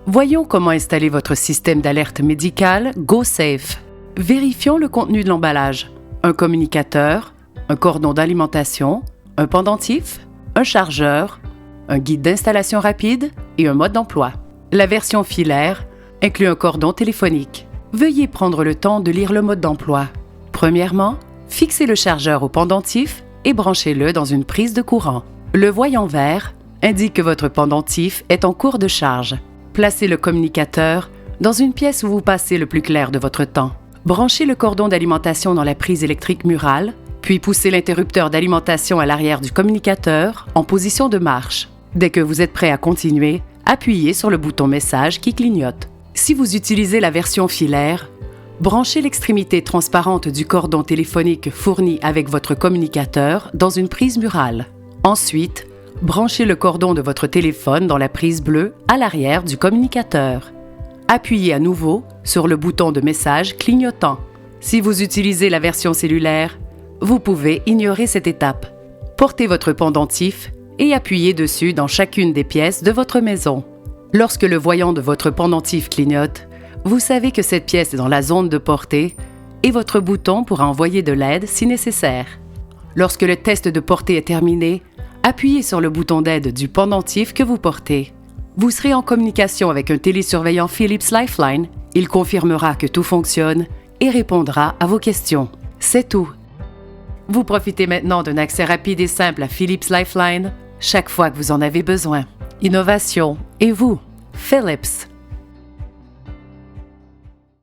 Voyons comment installer votre système d'alerte médicale GoSafe. Vérifions le contenu de l'emballage. Un communicateur, un cordon d'alimentation, un pendentif, un chargeur, un guide d'installation rapide et un mode d'emploi. La version filaire inclut un cordon téléphonique. Veuillez prendre le temps de lire le mode d'emploi. Premièrement, fixez le chargeur au pendentif et branchez-le dans une prise de courant. Le voyant vert indique que votre pendentif est en cours de charge. Placez le communicateur dans une pièce où vous passez le plus clair de votre temps. Branchez le cordon d'alimentation dans la prise électrique murale, puis poussez l'interrupteur d'alimentation à l'arrière du communicateur en position de marche. Dès que vous êtes prêt à continuer, appuyez sur le bouton message qui clignote. Si vous utilisez la version filaire, branchez l'extrémité transparente du cordon téléphonique fourni avec votre communicateur dans une prise murale. Ensuite, branchez le cordon de votre téléphone dans la prise bleue à l'arrière du communicateur. Appuyez à nouveau sur le bouton de message clignotant. Si vous utilisez la version cellulaire, vous pouvez ignorer cette étape. Portez votre pendentif et appuyez dessus dans chacune des pièces de votre maison. Lorsque le voyant de votre pendentif clignote, vous savez que cette pièce est dans la zone de portée et votre bouton pourra envoyer de l'aide si nécessaire. Lorsque le test de portée est terminé, appuyez sur le bouton d'aide du pendentif que vous portez. Vous serez en communication avec un télésurveillant Philips Lifeline. Il confirmera que tout fonctionne et répondra à vos questions. C'est tout. Vous profitez maintenant d'un accès rapide et simple à Philips Lifeline chaque fois que vous en avez besoin. Innovation et vous, Philips.